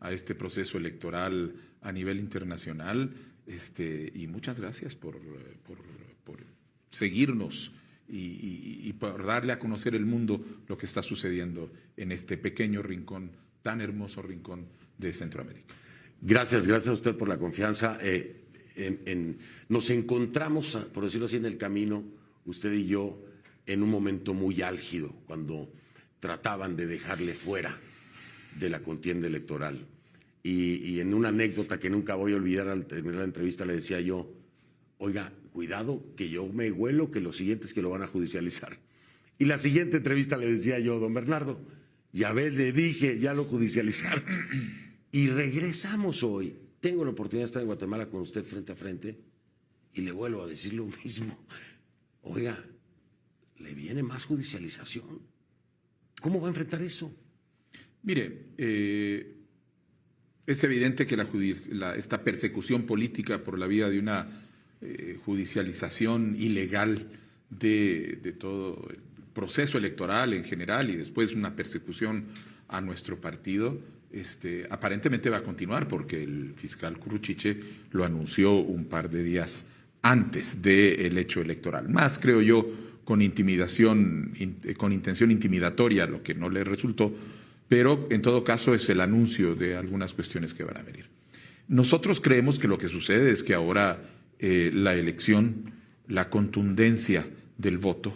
a este proceso electoral a nivel internacional, y muchas gracias por seguirnos y por darle a conocer al mundo lo que está sucediendo en este pequeño rincón, tan hermoso rincón de Centroamérica. Gracias a usted por la confianza. Nos encontramos, por decirlo así, en el camino, usted y yo, en un momento muy álgido, cuando trataban de dejarle fuera de la contienda electoral. Y en una anécdota que nunca voy a olvidar, al terminar la entrevista le decía yo, oiga, cuidado que yo me huelo que lo siguiente es que lo van a judicializar. Y la siguiente entrevista le decía yo, don Bernardo, ya ves, le dije, ya lo judicializaron. Y regresamos hoy. Tengo la oportunidad de estar en Guatemala con usted frente a frente y le vuelvo a decir lo mismo. Oiga, le viene más judicialización. ¿Cómo va a enfrentar eso? Mire, es evidente que esta persecución política por la vía de una judicialización ilegal de todo el proceso electoral en general y después una persecución a nuestro partido, aparentemente va a continuar porque el fiscal Curruchiche lo anunció un par de días antes del hecho electoral. Más, creo yo, con intimidación, con intención intimidatoria, lo que no le resultó, pero en todo caso es el anuncio de algunas cuestiones que van a venir. Nosotros creemos que lo que sucede es que ahora la elección, la contundencia del voto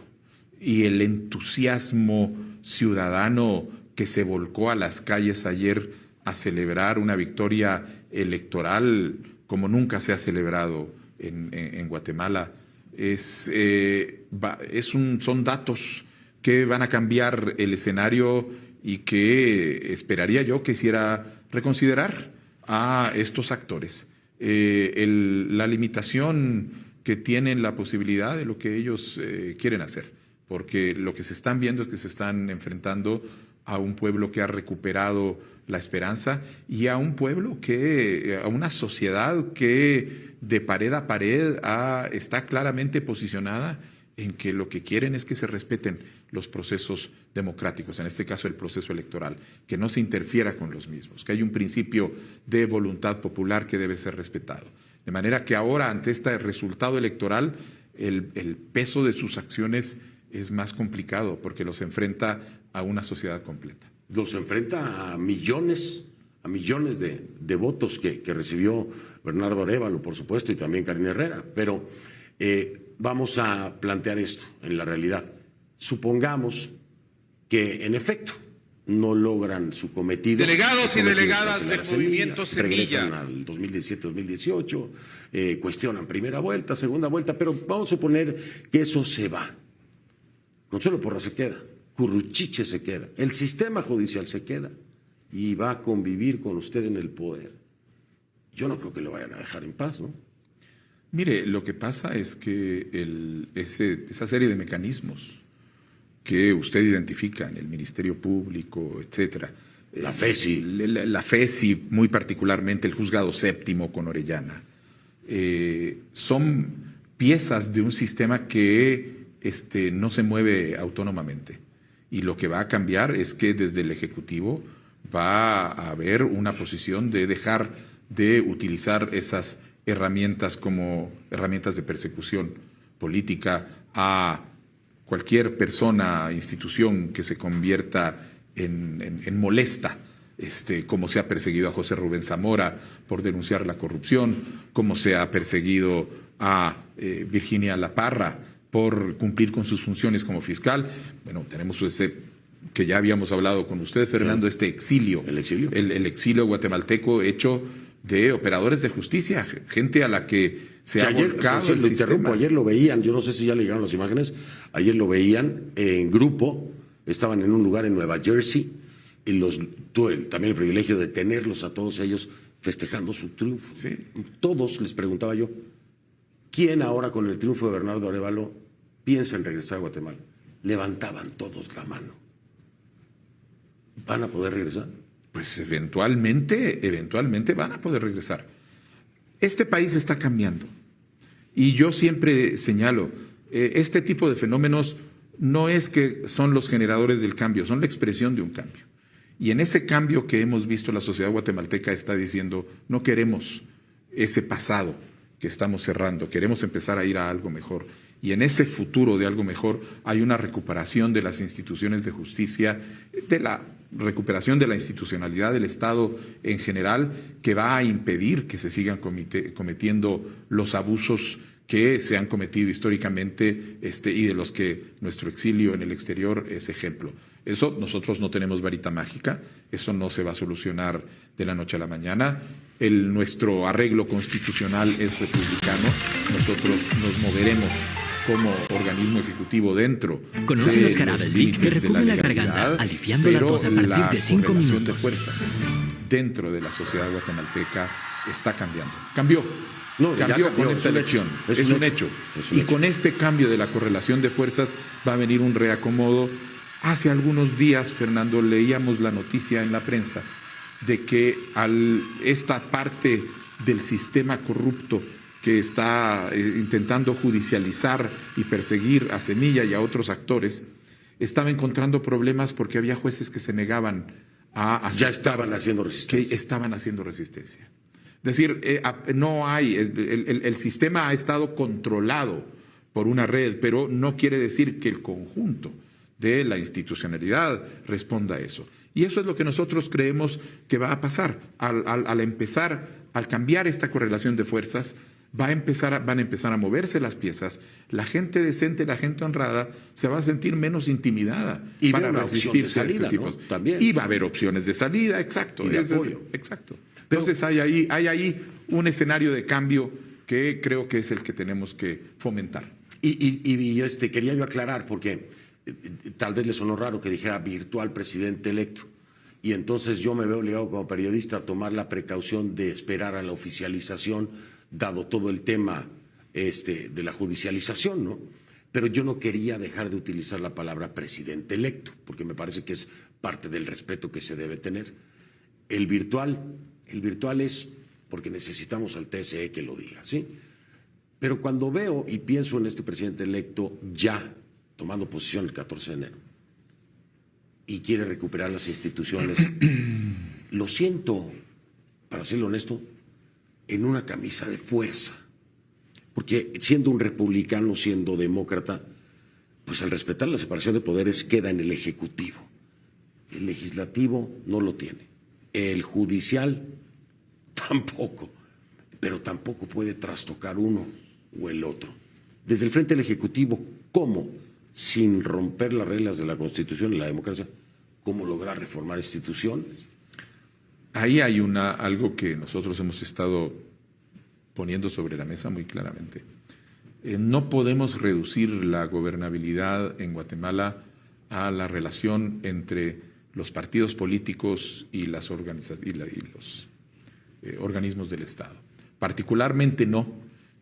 y el entusiasmo ciudadano que se volcó a las calles ayer a celebrar una victoria electoral como nunca se ha celebrado en Guatemala, son datos que van a cambiar el escenario y que esperaría yo que hiciera reconsiderar a estos actores. La limitación que tienen la posibilidad de lo que ellos quieren hacer, porque lo que se están viendo es que se están enfrentando a un pueblo que ha recuperado la esperanza y a un pueblo a una sociedad que de pared a pared está claramente posicionada en que lo que quieren es que se respeten los procesos democráticos, en este caso el proceso electoral, que no se interfiera con los mismos, que hay un principio de voluntad popular que debe ser respetado. De manera que ahora, ante este resultado electoral, el peso de sus acciones es más complicado porque los enfrenta a una sociedad completa. Los enfrenta a millones de votos que recibió Bernardo Arévalo, por supuesto, y también Karina Herrera. Pero vamos a plantear esto en la realidad. Supongamos que, en efecto, no logran su cometido. Delegados y delegadas del Movimiento Semilla regresan al 2017-2018, cuestionan primera vuelta, segunda vuelta, pero vamos a suponer que eso se va. Consuelo Porras se queda, Curruchiche se queda, el sistema judicial se queda y va a convivir con usted en el poder. Yo no creo que lo vayan a dejar en paz, ¿no? Mire, lo que pasa es que esa serie de mecanismos que usted identifica en el Ministerio Público, etcétera, la FESI, la FESI, muy particularmente el Juzgado Séptimo con Orellana, son piezas de un sistema que no se mueve autónomamente. Y lo que va a cambiar es que desde el Ejecutivo va a haber una posición de dejar de utilizar esas herramientas como herramientas de persecución política a cualquier persona, institución que se convierta en molesta, como se ha perseguido a José Rubén Zamora por denunciar la corrupción, como se ha perseguido a Virginia La Parra por cumplir con sus funciones como fiscal. Bueno, tenemos que ya habíamos hablado con usted, Fernando, exilio. El exilio. El exilio guatemalteco hecho de operadores de justicia, gente a la que se ha volcado el sistema. Ayer lo veían, yo no sé si ya le llegaron las imágenes, ayer lo veían en grupo, estaban en un lugar en Nueva Jersey, y tuve también el privilegio de tenerlos a todos ellos festejando su triunfo. Sí. Todos les preguntaba yo, ¿quién ahora con el triunfo de Bernardo Arévalo piensa en regresar a Guatemala? Levantaban todos la mano. ¿Van a poder regresar? Pues eventualmente van a poder regresar. Este país está cambiando. Y yo siempre señalo, este tipo de fenómenos no es que son los generadores del cambio, son la expresión de un cambio. Y en ese cambio que hemos visto, la sociedad guatemalteca está diciendo, no queremos ese pasado que estamos cerrando, queremos empezar a ir a algo mejor. Y en ese futuro de algo mejor hay una recuperación de las instituciones de justicia, de la recuperación de la institucionalidad del Estado en general, que va a impedir que se sigan cometiendo los abusos que se han cometido históricamente y de los que nuestro exilio en el exterior es ejemplo. Eso nosotros no tenemos varita mágica, eso no se va a solucionar de la noche a la mañana. Nuestro arreglo constitucional es republicano, nosotros nos moveremos como organismo ejecutivo dentro. Conoce los jarabes Vic que recubre la garganta, aliviando la tos a partir de 5 minutos. De fuerzas dentro de la sociedad guatemalteca está cambiando. Cambió con esta elección. Es un hecho. Y con este cambio de la correlación de fuerzas va a venir un reacomodo. Hace algunos días, Fernando, leíamos la noticia en la prensa de que esta parte del sistema corrupto que está intentando judicializar y perseguir a Semilla y a otros actores, estaba encontrando problemas porque había jueces que se negaban a aceptar. Ya estaban haciendo resistencia. Que estaban haciendo resistencia. Es decir, no hay, el sistema ha estado controlado por una red, pero no quiere decir que el conjunto de la institucionalidad responda a eso. Y eso es lo que nosotros creemos que va a pasar. Al cambiar esta correlación de fuerzas, van a empezar a moverse las piezas. La gente decente, la gente honrada, se va a sentir menos intimidada y para resistirse a este tipo. También. Y va a haber opciones de salida, exacto. Y de apoyo. Exacto. Entonces hay ahí un escenario de cambio que creo que es el que tenemos que fomentar. Y quería yo aclarar, porque tal vez le sonó raro que dijera virtual presidente electo. Y entonces yo me veo obligado como periodista a tomar la precaución de esperar a la oficialización, dado todo el tema de la judicialización, ¿no? Pero yo no quería dejar de utilizar la palabra presidente electo, porque me parece que es parte del respeto que se debe tener. El virtual es porque necesitamos al TSE que lo diga, ¿sí? Pero cuando veo y pienso en este presidente electo ya tomando posición el 14 de enero y quiere recuperar las instituciones, lo siento, para serlo honesto, en una camisa de fuerza. Porque siendo un republicano, siendo demócrata, pues al respetar la separación de poderes queda en el Ejecutivo. El Legislativo no lo tiene. El Judicial tampoco. Pero tampoco puede trastocar uno o el otro. Desde el frente del Ejecutivo, ¿cómo? Sin romper las reglas de la Constitución y la democracia, ¿cómo lograr reformar instituciones? Ahí hay algo que nosotros hemos estado poniendo sobre la mesa muy claramente. No podemos reducir la gobernabilidad en Guatemala a la relación entre los partidos políticos y los organismos del Estado. Particularmente no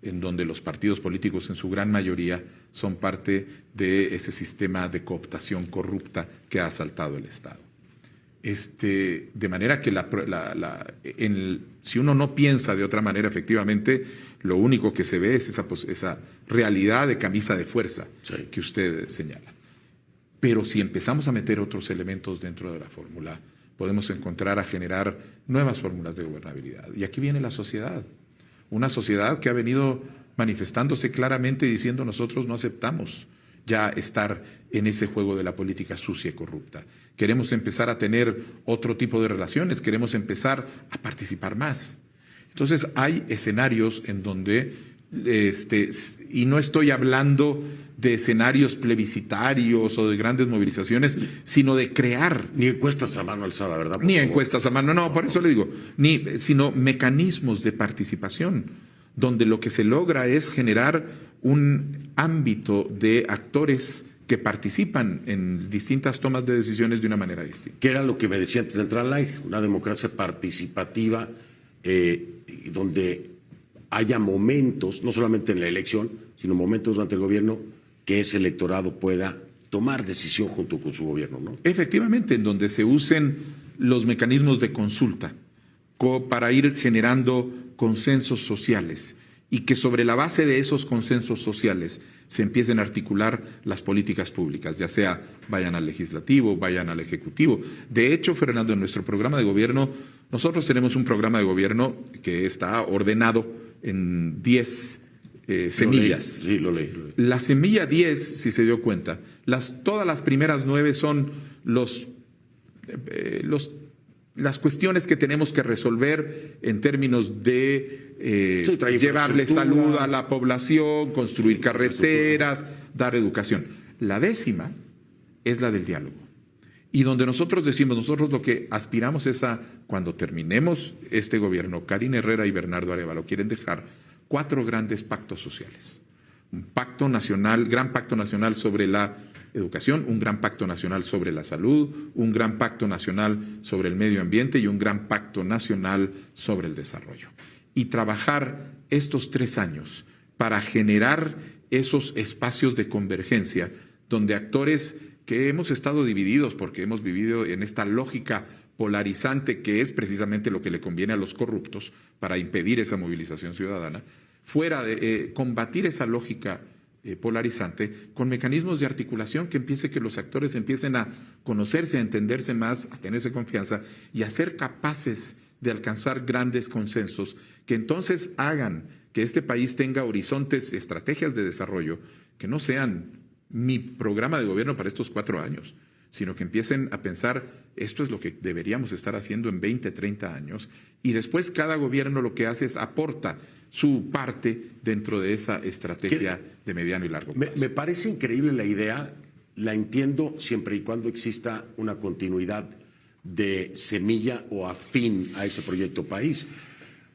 en donde los partidos políticos en su gran mayoría son parte de ese sistema de cooptación corrupta que ha asaltado el Estado. De manera que si uno no piensa de otra manera, efectivamente, lo único que se ve es esa realidad de camisa de fuerza que usted señala. Pero si empezamos a meter otros elementos dentro de la fórmula, podemos generar nuevas fórmulas de gobernabilidad. Y aquí viene la sociedad. Una sociedad que ha venido manifestándose claramente diciendo nosotros no aceptamos ya estar en ese juego de la política sucia y corrupta. Queremos empezar a tener otro tipo de relaciones, queremos empezar a participar más. Entonces hay escenarios en donde, y no estoy hablando de escenarios plebiscitarios o de grandes movilizaciones, sino de crear. Ni encuestas a mano alzada, ¿verdad? Ni encuestas a mano, no, por eso le digo, sino mecanismos de participación, donde lo que se logra es generar un ámbito de actores que participan en distintas tomas de decisiones de una manera distinta. Que era lo que me decía antes de entrar al aire, una democracia participativa donde haya momentos, no solamente en la elección, sino momentos durante el gobierno que ese electorado pueda tomar decisión junto con su gobierno, ¿no? Efectivamente, en donde se usen los mecanismos de consulta para ir generando consensos sociales y que sobre la base de esos consensos sociales se empiecen a articular las políticas públicas, ya sea vayan al legislativo, vayan al ejecutivo. De hecho, Fernando, en nuestro programa de gobierno, nosotros tenemos un programa de gobierno que está ordenado en 10 semillas. Sí, lo leí. La semilla 10, si se dio cuenta, todas las primeras 9 son las cuestiones que tenemos que resolver en términos de llevarle salud a la población, construir carreteras, dar educación. La 10ª es la del diálogo. Y donde nosotros decimos, nosotros lo que aspiramos es a, cuando terminemos este gobierno, Karina Herrera y Bernardo Arévalo quieren dejar 4 grandes pactos sociales. Un pacto nacional, gran pacto nacional sobre la educación, un gran pacto nacional sobre la salud, un gran pacto nacional sobre el medio ambiente y un gran pacto nacional sobre el desarrollo. Y trabajar estos 3 años para generar esos espacios de convergencia donde actores que hemos estado divididos porque hemos vivido en esta lógica polarizante que es precisamente lo que le conviene a los corruptos para impedir esa movilización ciudadana, fuera de combatir esa lógica polarizante con mecanismos de articulación que los actores empiecen a conocerse, a entenderse más, a tenerse confianza y a ser capaces de alcanzar grandes consensos que entonces hagan que este país tenga horizontes, estrategias de desarrollo que no sean mi programa de gobierno para estos 4 años, sino que empiecen a pensar esto es lo que deberíamos estar haciendo en 20, 30 años y después cada gobierno lo que hace es aporta su parte dentro de esa estrategia de mediano y largo plazo. Me parece increíble la idea, la entiendo siempre y cuando exista una continuidad de semilla o afín a ese proyecto país,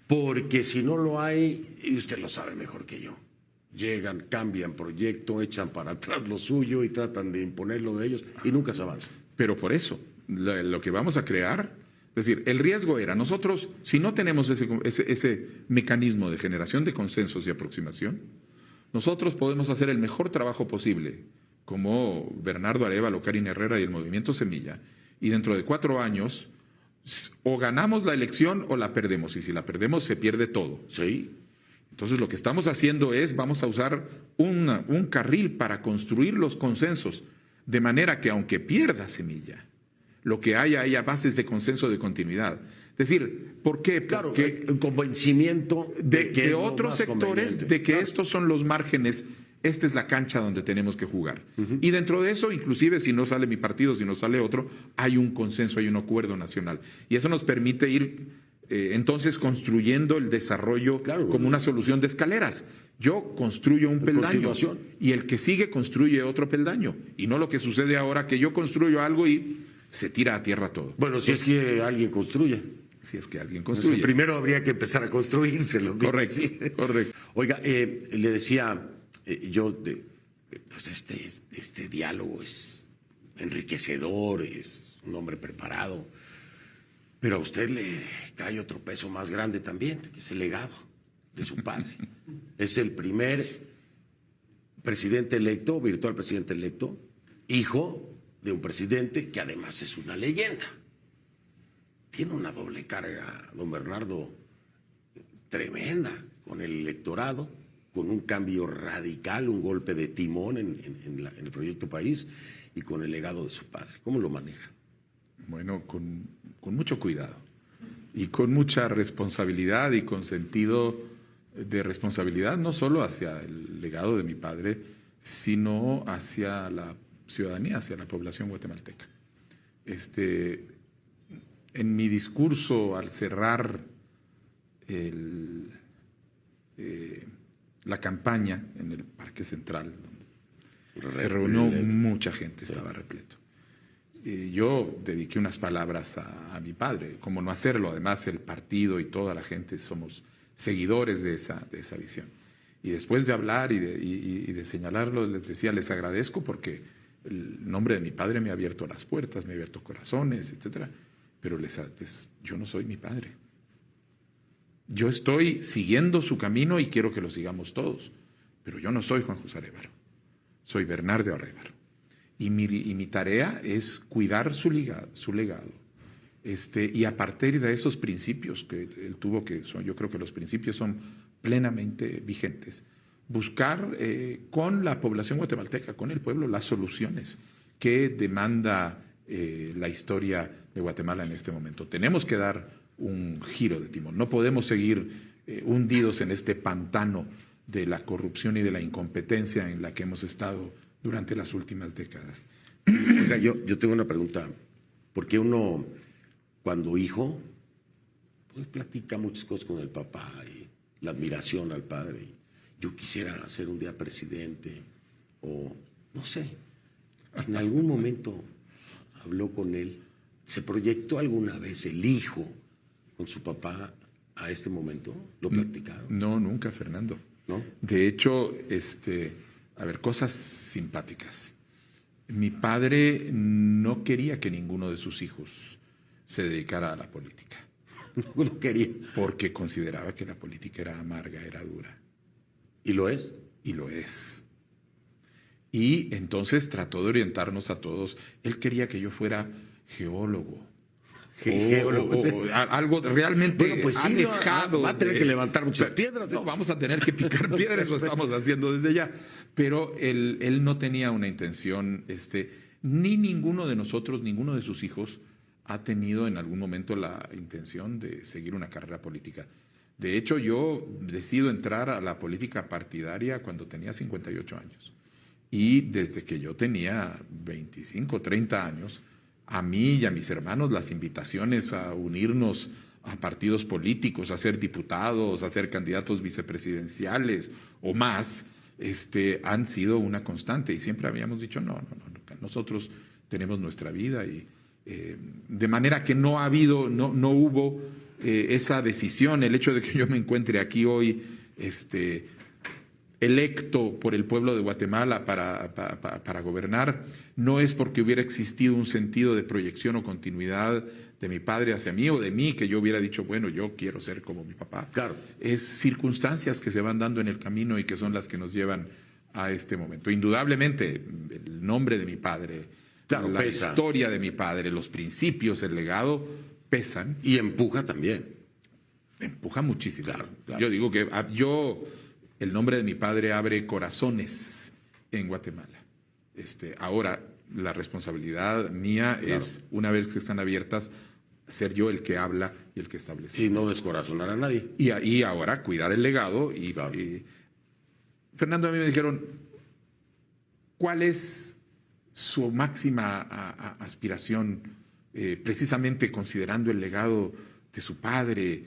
porque si no lo hay, y usted lo sabe mejor que yo, llegan, cambian proyecto, echan para atrás lo suyo y tratan de imponer lo de ellos y nunca se avanza. Pero por eso, lo que vamos a crear, es decir, el riesgo era, nosotros, si no tenemos ese mecanismo de generación de consensos y aproximación, nosotros podemos hacer el mejor trabajo posible, como Bernardo Arévalo, Karina Herrera y el Movimiento Semilla, y dentro de 4 años, o ganamos la elección o la perdemos, y si la perdemos se pierde todo. Sí. Entonces lo que estamos haciendo es, vamos a usar un carril para construir los consensos, de manera que aunque pierda Semilla, lo que haya bases de consenso de continuidad. Es decir, ¿por qué? Claro, porque el convencimiento de otros sectores de que claro, estos son los márgenes, esta es la cancha donde tenemos que jugar. Y dentro de eso, inclusive si no sale mi partido, si no sale otro, hay un consenso, hay un acuerdo nacional. Y eso nos permite ir entonces construyendo el desarrollo como una solución de escaleras. Yo construyo un peldaño y el que sigue construye otro peldaño. Y no lo que sucede ahora, que yo construyo algo y se tira a tierra todo. Bueno, si es que alguien construye. Si es que alguien construye. Pues primero habría que empezar a construírselo. Correcto, sí. correcto. Oiga, le decía pues este diálogo es enriquecedor, es un hombre preparado, pero a usted le cae otro peso más grande también, que es el legado de su padre. Es el primer presidente electo, virtual presidente electo, hijo de un presidente que además es una leyenda. Tiene una doble carga, don Bernardo, tremenda, con el electorado, con un cambio radical, un golpe de timón en el proyecto país y con el legado de su padre. ¿Cómo lo maneja? Bueno, con mucho cuidado y con mucha responsabilidad y con sentido de responsabilidad, no solo hacia el legado de mi padre, sino hacia la ciudadanía, hacia la población guatemalteca. En mi discurso, al cerrar la campaña en el Parque Central, donde se reunió mucha gente, estaba repleto. Yo dediqué unas palabras a mi padre, como no hacerlo, además el partido y toda la gente somos seguidores de esa visión. Y después de hablar y de señalarlo, les decía, les agradezco porque el nombre de mi padre me ha abierto las puertas, me ha abierto corazones, etcétera. Pero yo no soy mi padre. Yo estoy siguiendo su camino y quiero que lo sigamos todos. Pero yo no soy Juan José Arévalo, soy Bernardo Arévalo. Y mi tarea es cuidar su legado, Y a partir de esos principios que él tuvo, yo creo que los principios son plenamente vigentes, buscar con la población guatemalteca, con el pueblo, las soluciones que demanda la historia de Guatemala en este momento. Tenemos que dar un giro de timón. No podemos seguir hundidos en este pantano de la corrupción y de la incompetencia en la que hemos estado durante las últimas décadas. Oiga, yo tengo una pregunta. ¿Por qué uno, cuando hijo, pues platica muchas cosas con el papá y la admiración al padre? Yo quisiera ser un día presidente o no sé. En algún momento habló con él. ¿Se proyectó alguna vez el hijo con su papá a este momento? ¿Lo platicaron? No, nunca, Fernando. ¿No? De hecho, a ver, cosas simpáticas. Mi padre no quería que ninguno de sus hijos se dedicara a la política. No lo quería. Porque consideraba que la política era amarga, era dura. ¿Y lo es? Y lo es. Y entonces trató de orientarnos a todos. Él quería que yo fuera geólogo. Algo realmente bueno, pues sí, alejado. Va a tener que levantar muchas piedras. No, vamos a tener que picar piedras, lo estamos haciendo desde ya. Pero él no tenía una intención, ni ninguno de nosotros, ninguno de sus hijos ha tenido en algún momento la intención de seguir una carrera política. De hecho, yo decido entrar a la política partidaria cuando tenía 58 años. Y desde que yo tenía 25, 30 años, a mí y a mis hermanos las invitaciones a unirnos a partidos políticos, a ser diputados, a ser candidatos vicepresidenciales o más, han sido una constante. Y siempre habíamos dicho, no, nosotros tenemos nuestra vida. Y de manera que no hubo esa decisión. El hecho de que yo me encuentre aquí hoy, electo por el pueblo de Guatemala para gobernar, no es porque hubiera existido un sentido de proyección o continuidad de mi padre hacia mí o de mí, que yo hubiera dicho, bueno, yo quiero ser como mi papá. Claro. Es circunstancias que se van dando en el camino y que son las que nos llevan a este momento. Indudablemente, el nombre de mi padre, claro, la pesa. Historia de mi padre, los principios, el legado, pesan. Y empuja también. Empuja muchísimo. Claro. Yo digo que el nombre de mi padre abre corazones en Guatemala. Ahora, la responsabilidad mía es, una vez que están abiertas, ser yo el que habla y el que establece. Y no descorazonar a nadie. Y ahora cuidar el legado. Claro. Fernando, a mí me dijeron, ¿cuál es su máxima aspiración, precisamente considerando el legado de su padre,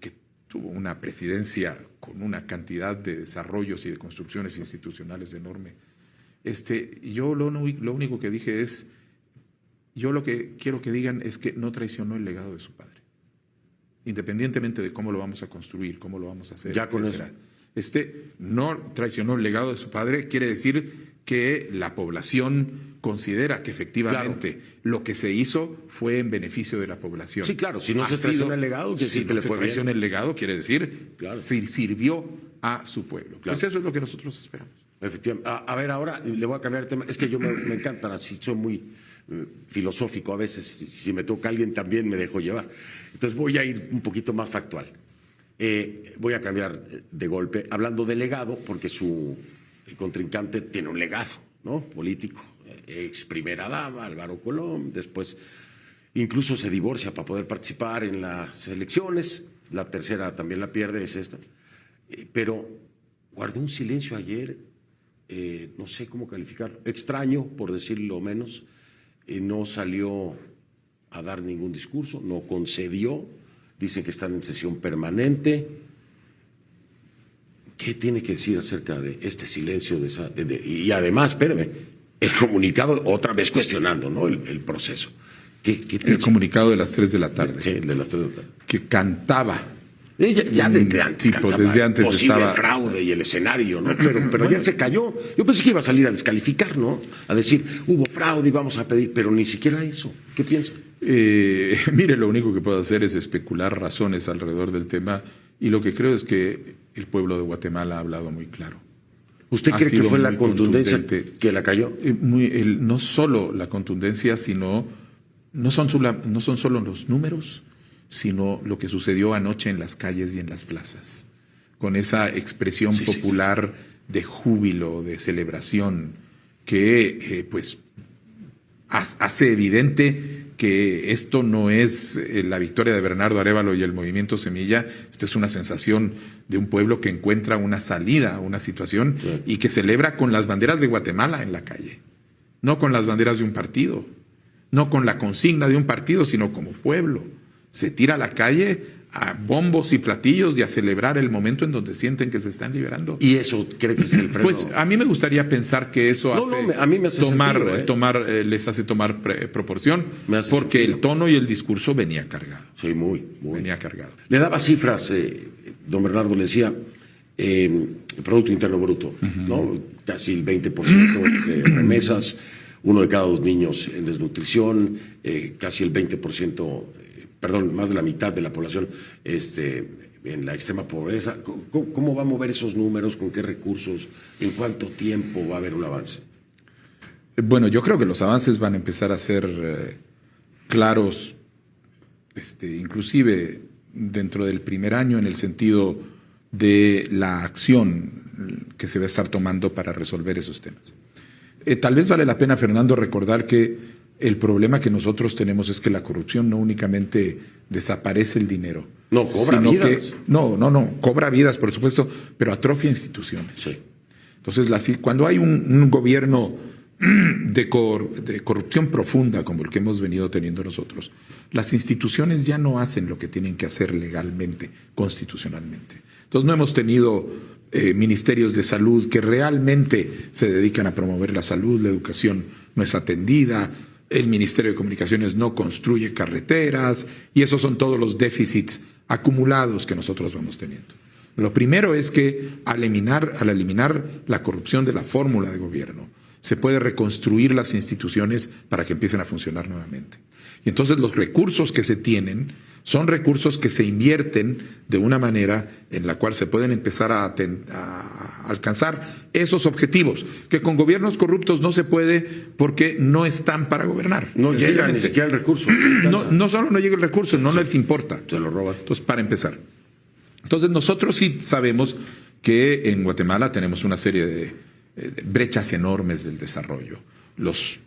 que tuvo una presidencia con una cantidad de desarrollos y de construcciones institucionales enorme? Yo lo único que dije es, yo lo que quiero que digan es que no traicionó el legado de su padre, independientemente de cómo lo vamos a construir, cómo lo vamos a hacer, ya con etcétera. eso. No traicionó el legado de su padre, quiere decir que la población considera que efectivamente lo que se hizo fue en beneficio de la población. Sí, claro, si no se traiciona el legado, quiere decir que le fue bien. Si no se traiciona el legado, quiere decir que sirvió a su pueblo. Claro. Pues eso es lo que nosotros esperamos. Efectivamente. A ver, ahora le voy a cambiar de tema. Es que yo me encantan así, soy muy filosófico a veces. Si me toca alguien también me dejo llevar. Entonces voy a ir un poquito más factual. Voy a cambiar de golpe, hablando de legado, porque su contrincante tiene un legado, ¿no? Político. Ex primera dama, Álvaro Colom, después incluso se divorcia para poder participar en las elecciones. La tercera también la pierde, es esta. Pero guardó un silencio ayer. No sé cómo calificarlo, extraño, por decirlo menos. No salió a dar ningún discurso, no concedió, dicen que están en sesión permanente. ¿Qué tiene que decir acerca de este silencio? Y además, espérame, el comunicado, otra vez cuestionando, ¿no? El proceso. ¿Qué el comunicado de las 3 de la tarde. Sí, de las 3 de la tarde. Que cantaba. Ya desde antes cantaba desde antes posible estaba fraude y el escenario, ¿no? Pero ya se cayó. Yo pensé que iba a salir a descalificar, ¿no? A decir, hubo fraude y vamos a pedir, pero ni siquiera eso. ¿Qué piensa? Mire, lo único que puedo hacer es especular razones alrededor del tema, y lo que creo es que el pueblo de Guatemala ha hablado muy claro. ¿Usted cree que fue la contundencia que la cayó? No solo la contundencia, sino no son solo los números, sino lo que sucedió anoche en las calles y en las plazas, con esa expresión popular de júbilo, de celebración, que pues hace evidente que esto no es la victoria de Bernardo Arévalo y el movimiento Semilla. Esto es una sensación de un pueblo que encuentra una salida a una situación y que celebra con las banderas de Guatemala en la calle, no con las banderas de un partido, no con la consigna de un partido, sino como pueblo. Se tira a la calle a bombos y platillos y a celebrar el momento en donde sienten que se están liberando. ¿Y eso cree que es el freno? Pues a mí me gustaría pensar que eso a mí me hace les hace tomar proporción, porque el tono y el discurso venía cargado. Sí, muy. Venía cargado. Le daba cifras, don Bernardo, le decía, Producto Interno Bruto, ¿no? Casi el 20% de remesas, 1 de cada 2 niños en desnutrición, casi el 20%, más de la mitad de la población en la extrema pobreza. ¿Cómo va a mover esos números? ¿Con qué recursos? ¿En cuánto tiempo va a haber un avance? Bueno, yo creo que los avances van a empezar a ser claros, inclusive dentro del primer año, en el sentido de la acción que se va a estar tomando para resolver esos temas. Tal vez vale la pena, Fernando, recordar que el problema que nosotros tenemos es que la corrupción no únicamente desaparece el dinero. No, cobra vidas. Cobra vidas, por supuesto, pero atrofia instituciones. Sí. Entonces, cuando hay un gobierno de corrupción profunda como el que hemos venido teniendo nosotros, las instituciones ya no hacen lo que tienen que hacer legalmente, constitucionalmente. Entonces no hemos tenido ministerios de salud que realmente se dedican a promover la salud, la educación no es atendida, el Ministerio de Comunicaciones no construye carreteras, y esos son todos los déficits acumulados que nosotros vamos teniendo. Lo primero es que al eliminar la corrupción de la fórmula de gobierno, se puede reconstruir las instituciones para que empiecen a funcionar nuevamente. Y entonces los recursos que se tienen son recursos que se invierten de una manera en la cual se pueden empezar a alcanzar esos objetivos, que con gobiernos corruptos no se puede porque no están para gobernar. No llega ni siquiera el recurso. No solo no llega el recurso, no les importa. Se lo roban. Entonces, para empezar. Entonces, nosotros sí sabemos que en Guatemala tenemos una serie de brechas enormes del desarrollo. Los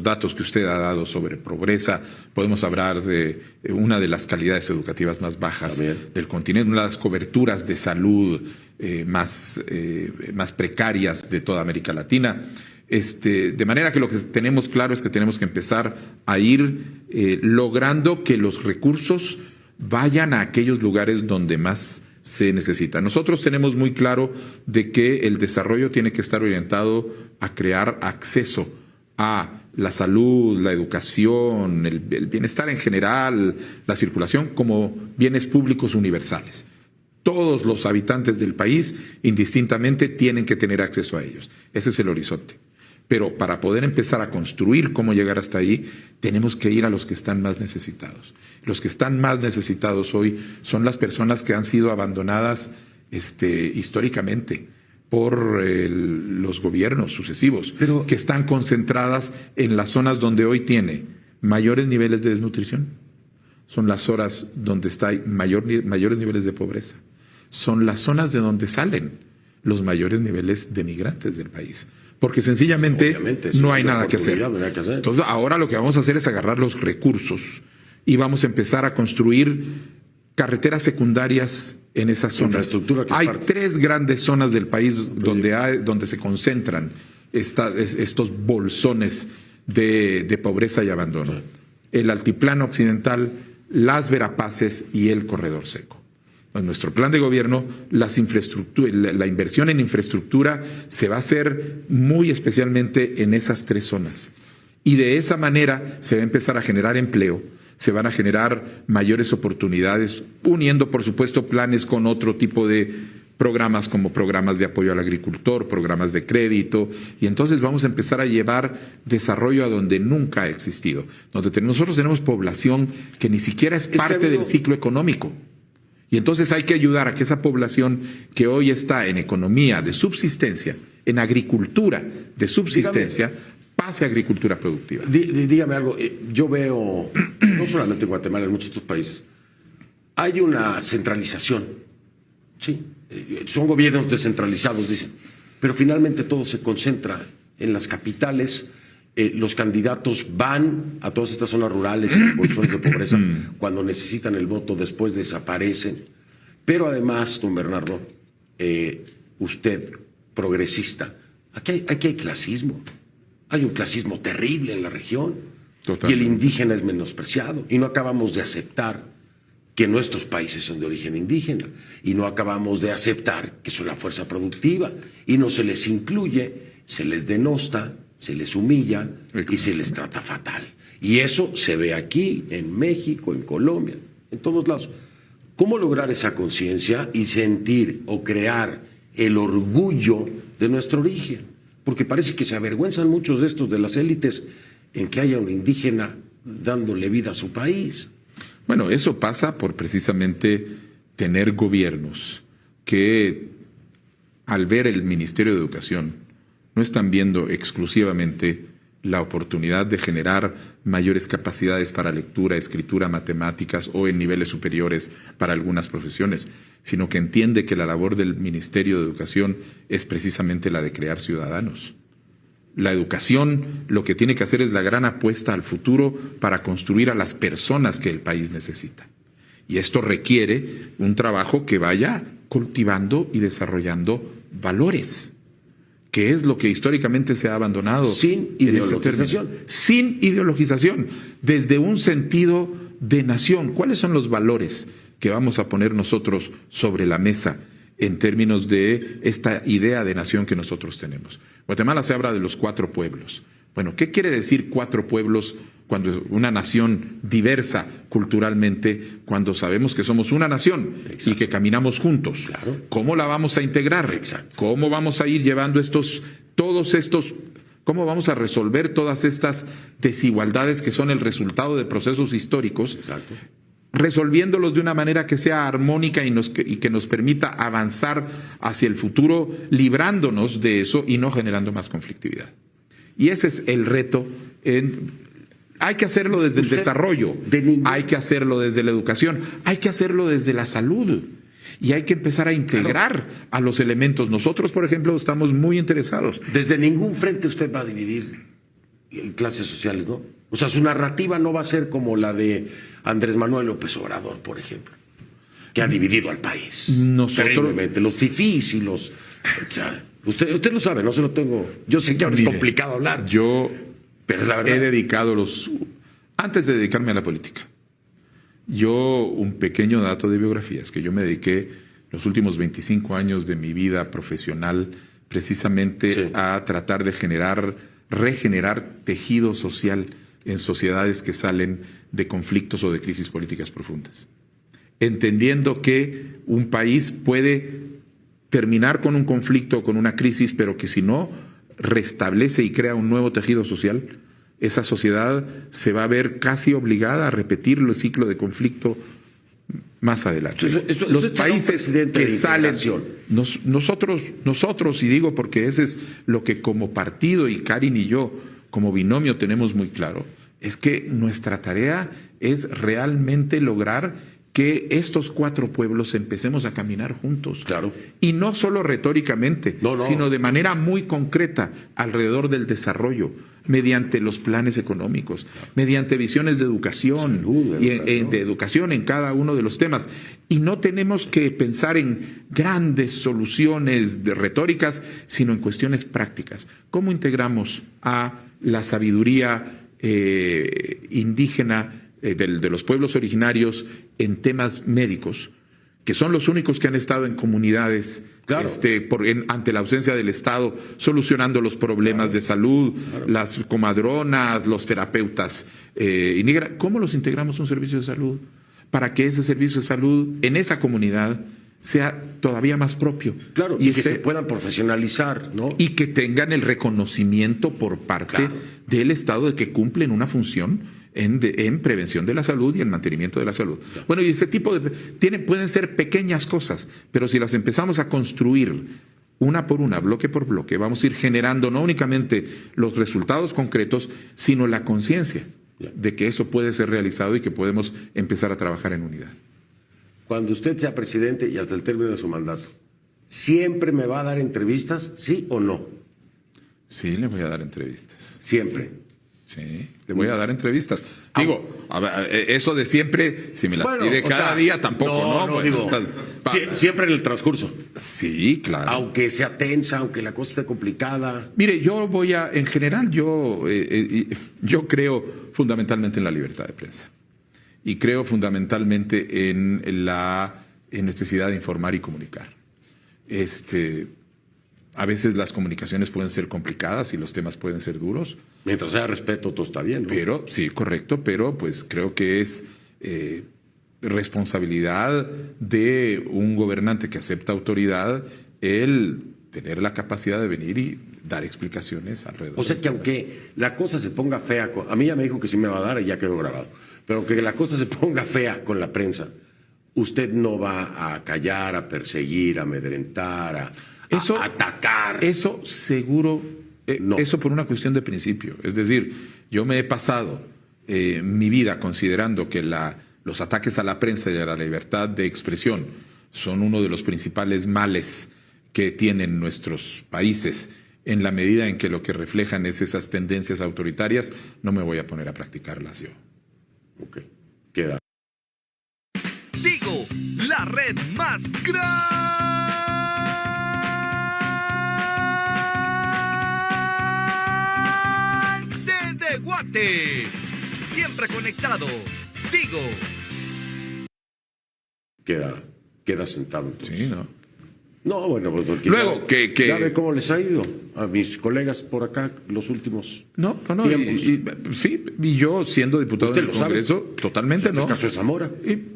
datos que usted ha dado sobre pobreza, podemos hablar de una de las calidades educativas más bajas del continente, una de las coberturas de salud más precarias de toda América Latina. De manera que lo que tenemos claro es que tenemos que empezar a ir logrando que los recursos vayan a aquellos lugares donde más se necesita. Nosotros tenemos muy claro de que el desarrollo tiene que estar orientado a crear acceso a la salud, la educación, el bienestar en general, la circulación como bienes públicos universales. Todos los habitantes del país, indistintamente, tienen que tener acceso a ellos. Ese es el horizonte. Pero para poder empezar a construir cómo llegar hasta ahí, tenemos que ir a los que están más necesitados. Los que están más necesitados hoy son las personas que han sido abandonadas históricamente por los gobiernos sucesos, que están concentradas en las zonas donde hoy tiene mayores niveles de desnutrición. Son las zonas donde hay mayores niveles de pobreza. Son las zonas de donde salen los mayores niveles de migrantes del país. Porque sencillamente no hay nada que hacer. Entonces ahora lo que vamos a hacer es agarrar los recursos y vamos a empezar a construir carreteras secundarias en esas zonas. Hay 3 grandes zonas del país donde se concentran estos bolsones de pobreza y abandono. El altiplano occidental, las Verapaces y el corredor seco. En nuestro plan de gobierno, la inversión en infraestructura se va a hacer muy especialmente en esas 3 zonas. Y de esa manera se va a empezar a generar empleo, se van a generar mayores oportunidades, uniendo, por supuesto, planes con otro tipo de programas como programas de apoyo al agricultor, programas de crédito, y entonces vamos a empezar a llevar desarrollo a donde nunca ha existido, donde nosotros tenemos población que ni siquiera es parte del ciclo económico. Y entonces hay que ayudar a que esa población que hoy está en economía de subsistencia, en agricultura de subsistencia, pase a agricultura productiva. Dígame algo, yo veo, no solamente en Guatemala, en muchos otros países, hay una centralización, ¿sí? Son gobiernos descentralizados, dicen, pero finalmente todo se concentra en las capitales. Los candidatos van a todas estas zonas rurales en bolsones de pobreza cuando necesitan el voto, después desaparecen. Pero además, don Bernardo, usted, progresista, aquí hay clasismo. Hay un clasismo terrible en la región. Totalmente. Y el indígena es menospreciado. Y no acabamos de aceptar que nuestros países son de origen indígena. Y no acabamos de aceptar que son la fuerza productiva. Y no se les incluye, se les denosta, se les humilla y se les trata fatal. Y eso se ve aquí, en México, en Colombia, en todos lados. ¿Cómo lograr esa conciencia y sentir o crear el orgullo de nuestro origen? Porque parece que se avergüenzan muchos de estos de las élites en que haya un indígena dándole vida a su país. Bueno, eso pasa por precisamente tener gobiernos que al ver el Ministerio de Educación no están viendo exclusivamente la oportunidad de generar mayores capacidades para lectura, escritura, matemáticas o en niveles superiores para algunas profesiones, sino que entiende que la labor del Ministerio de Educación es precisamente la de crear ciudadanos. La educación lo que tiene que hacer es la gran apuesta al futuro para construir a las personas que el país necesita. Y esto requiere un trabajo que vaya cultivando y desarrollando valores, que es lo que históricamente se ha abandonado. Sin ideologización. Sin ideologización, desde un sentido de nación. ¿Cuáles son los valores que vamos a poner nosotros sobre la mesa en términos de esta idea de nación que nosotros tenemos? Guatemala se habla de los 4 pueblos. Bueno, ¿qué quiere decir 4 pueblos cuando una nación diversa culturalmente, cuando sabemos que somos una nación? Exacto. Y que caminamos juntos? Claro. ¿Cómo la vamos a integrar? Exacto. ¿Cómo vamos a ir llevando cómo vamos a resolver todas estas desigualdades que son el resultado de procesos históricos? Exacto. Resolviéndolos de una manera que sea armónica y que nos permita avanzar hacia el futuro, librándonos de eso y no generando más conflictividad. Y ese es el reto. Hay que hacerlo desde el desarrollo, hay que hacerlo desde la educación, hay que hacerlo desde la salud. Y hay que empezar a integrar a los elementos. Nosotros, por ejemplo, estamos muy interesados. Desde ningún frente usted va a dividir clases sociales, ¿no? O sea, su narrativa no va a ser como la de Andrés Manuel López Obrador, por ejemplo, que ha dividido al país. Terriblemente. Los fifís y los... O sea, usted lo sabe, no se lo tengo... Yo sé que ahora es complicado hablar. Pero es la verdad. He dedicado antes de dedicarme a la política, un pequeño dato de biografía es que yo me dediqué los últimos 25 años de mi vida profesional precisamente a tratar de regenerar tejido social en sociedades que salen de conflictos o de crisis políticas profundas. Entendiendo que un país puede terminar con un conflicto o con una crisis, pero que si no restablece y crea un nuevo tejido social, esa sociedad se va a ver casi obligada a repetir el ciclo de conflicto más adelante. Los países que salen, nosotros, y digo porque ese es lo que como partido, y Karin y yo como binomio tenemos muy claro, es que nuestra tarea es realmente lograr que estos 4 pueblos empecemos a caminar juntos. Claro. Y no solo retóricamente, sino de manera muy concreta alrededor del desarrollo, mediante los planes económicos, mediante visiones de educación, de educación en cada uno de los temas. Y no tenemos que pensar en grandes soluciones retóricas, sino en cuestiones prácticas. ¿Cómo integramos a la sabiduría indígena de los pueblos originarios en temas médicos, que son los únicos que han estado en comunidades ante la ausencia del Estado, solucionando los problemas de salud, las comadronas, los terapeutas indígenas? ¿Cómo los integramos a un servicio de salud para que ese servicio de salud en esa comunidad sea todavía más propio? Claro, y que se puedan profesionalizar, ¿no? Y que tengan el reconocimiento por parte del Estado de que cumplen una función en prevención de la salud y en mantenimiento de la salud. Bueno, y ese tipo pueden ser pequeñas cosas, pero si las empezamos a construir una por una, bloque por bloque, vamos a ir generando no únicamente los resultados concretos, sino la conciencia de que eso puede ser realizado y que podemos empezar a trabajar en unidad. Cuando usted sea presidente y hasta el término de su mandato, ¿siempre me va a dar entrevistas, sí o no? Sí, le voy a dar entrevistas. Siempre. Sí, le voy a dar entrevistas. Digo, a ver, eso de siempre, si me las pide cada día, tampoco, ¿no? No, digo, siempre en el transcurso. Sí, claro. Aunque sea tensa, aunque la cosa esté complicada. Mire, en general, yo creo fundamentalmente en la libertad de prensa. Y creo fundamentalmente en la necesidad de informar y comunicar. A veces las comunicaciones pueden ser complicadas y los temas pueden ser duros. Mientras haya respeto, todo está bien, ¿no? Pero, sí, correcto, pero pues creo que es responsabilidad de un gobernante que acepta autoridad el tener la capacidad de venir y dar explicaciones alrededor. O sea que aunque la cosa se ponga fea, a mí ya me dijo que sí me va a dar y ya quedó grabado, pero que la cosa se ponga fea con la prensa, usted no va a callar, a perseguir, a amedrentar, a atacar. Eso seguro, no. Eso por una cuestión de principio. Es decir, yo me he pasado mi vida considerando que los ataques a la prensa y a la libertad de expresión son uno de los principales males que tienen nuestros países. En la medida en que lo que reflejan es esas tendencias autoritarias, no me voy a poner a practicarlas yo. Ok, queda. Tigo, la red más grande de Guate. Siempre conectado. Tigo. Queda sentado entonces. Sí, ¿no? No, bueno, pues porque luego ya ve cómo les ha ido a mis colegas por acá los últimos no, tiempos. Sí, y yo siendo diputado ¿Usted del lo sabe? Congreso, totalmente ¿Es el no. caso de Zamora?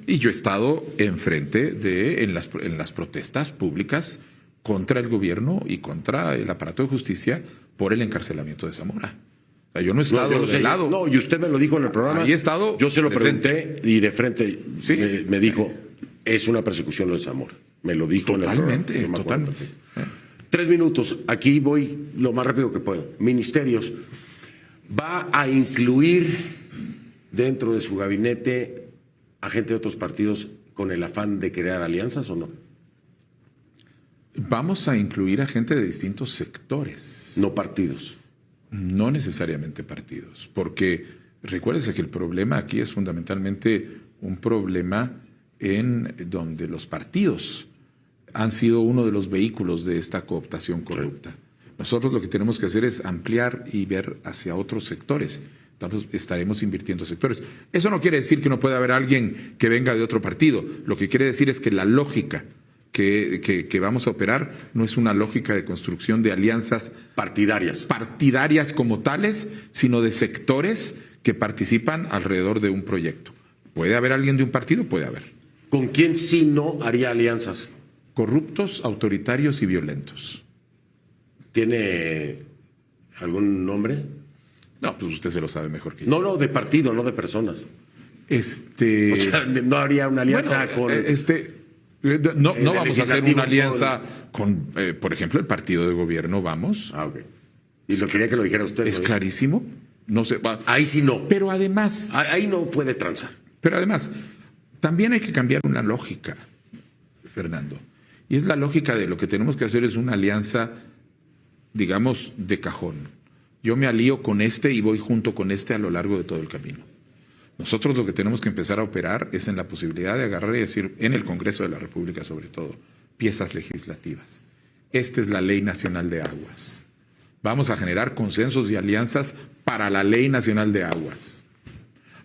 Y yo he estado enfrente en las protestas públicas contra el gobierno y contra el aparato de justicia por el encarcelamiento de Zamora. O sea, yo no he estado yo no sé, de lado. No, y usted me lo dijo en el programa. Ahí he estado Yo se lo presente. pregunté y de frente Sí. me dijo, es una persecución lo de Zamora. Me lo dijo Totalmente, en el programa. totalmente. 3 minutos. Aquí voy lo más rápido que puedo. Ministerios. ¿Va a incluir dentro de su gabinete a gente de otros partidos con el afán de crear alianzas o no? Vamos a incluir a gente de distintos sectores. No partidos. No necesariamente partidos, porque recuérdese que el problema aquí es fundamentalmente un problema en donde los partidos han sido uno de los vehículos de esta cooptación corrupta. Sí. Nosotros lo que tenemos que hacer es ampliar y ver hacia otros sectores. Entonces, estaremos invirtiendo sectores. Eso no quiere decir que no pueda haber alguien que venga de otro partido. Lo que quiere decir es que la lógica que vamos a operar no es una lógica de construcción de alianzas partidarias como tales, sino de sectores que participan alrededor de un proyecto. ¿Puede haber alguien de un partido? Puede haber. ¿Con quién sí no haría alianzas? Corruptos, autoritarios y violentos. ¿Tiene algún nombre? No, pues usted se lo sabe mejor que yo. No, de partido, no de personas. O sea, no habría una alianza con... No vamos a hacer una alianza con, por ejemplo, el partido de gobierno, vamos. Ah, ok. Y lo quería que lo dijera usted. Es clarísimo. No se va. Ahí sí no. Pero además... Ahí no puede transar. Pero además, también hay que cambiar una lógica, Fernando. Y es la lógica de lo que tenemos que hacer es una alianza, digamos, de cajón. Yo me alío con este y voy junto con este a lo largo de todo el camino. Nosotros lo que tenemos que empezar a operar es en la posibilidad de agarrar y decir, en el Congreso de la República sobre todo, piezas legislativas. Esta es la Ley Nacional de Aguas. Vamos a generar consensos y alianzas para la Ley Nacional de Aguas.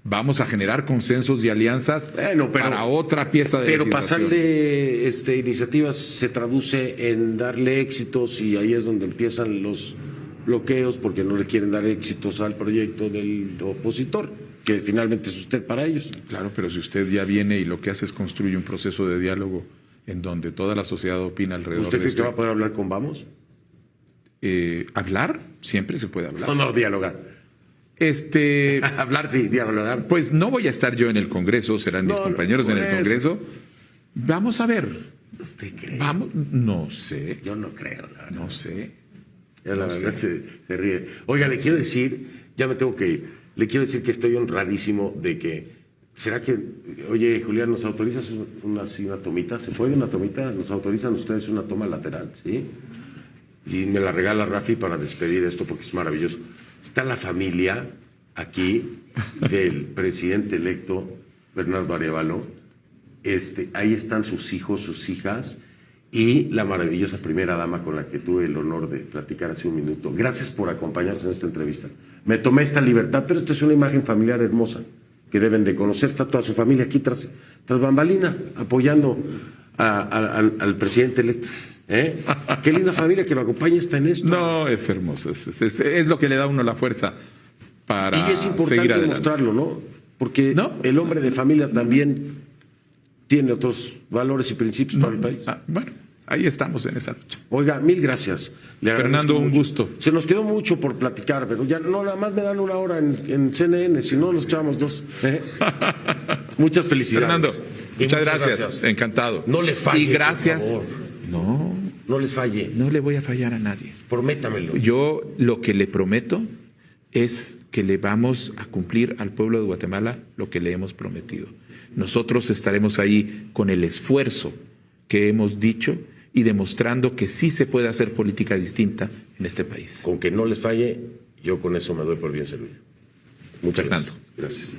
Vamos a generar consensos y alianzas para otra pieza de legislación. Pero pasarle iniciativas se traduce en darle éxitos y ahí es donde empiezan los bloqueos porque no le quieren dar éxitos al proyecto del opositor, que finalmente es usted para ellos. Claro, pero si usted ya viene y lo que hace es construir un proceso de diálogo en donde toda la sociedad opina alrededor de ¿Usted cree que va a poder hablar con Vamos? Hablar, siempre se puede hablar. No, dialogar. Hablar sí, dialogar. Pues no voy a estar yo en el Congreso, serán mis compañeros en el Congreso. Vamos a ver. ¿Usted cree? Vamos, no sé, Yo no creo, la verdad. no sé. Ya la verdad se ríe. Oiga, le quiero decir, ya me tengo que ir, le quiero decir que estoy honradísimo de que, ¿será que, oye, Julián, ¿nos autorizas una tomita? ¿Se puede una tomita? ¿Nos autorizan ustedes una toma lateral? ¿Sí? Y me la regala Rafi para despedir esto porque es maravilloso. Está la familia aquí del presidente electo Bernardo Arévalo. Ahí están sus hijos, sus hijas y la maravillosa primera dama con la que tuve el honor de platicar hace un minuto. Gracias por acompañarnos en esta entrevista. Me tomé esta libertad, pero esta es una imagen familiar hermosa que deben de conocer. Está toda su familia aquí tras bambalina, apoyando al presidente electo. Qué linda familia que lo acompaña está en esto. No, es hermoso. Es lo que le da a uno la fuerza para Y es seguir importante adelante. mostrarlo, ¿no? Porque ¿No? el hombre de familia también tiene otros valores y principios para el país. Bueno, ahí estamos en esa lucha. Oiga, mil gracias. Le Fernando, agradezco un mucho. gusto. Se nos quedó mucho por platicar, pero ya no, nada más me dan una hora en CNN, si no nos echamos dos. Muchas felicidades. Fernando, Y muchas gracias. Encantado. No le falle, Y gracias. por favor. No les falle. No le voy a fallar a nadie. Prométamelo. Yo lo que le prometo es que le vamos a cumplir al pueblo de Guatemala lo que le hemos prometido. Nosotros estaremos ahí con el esfuerzo que hemos dicho y demostrando que sí se puede hacer política distinta en este país. Con que no les falle, yo con eso me doy por bien servido. Muchas Fernando. gracias. Gracias.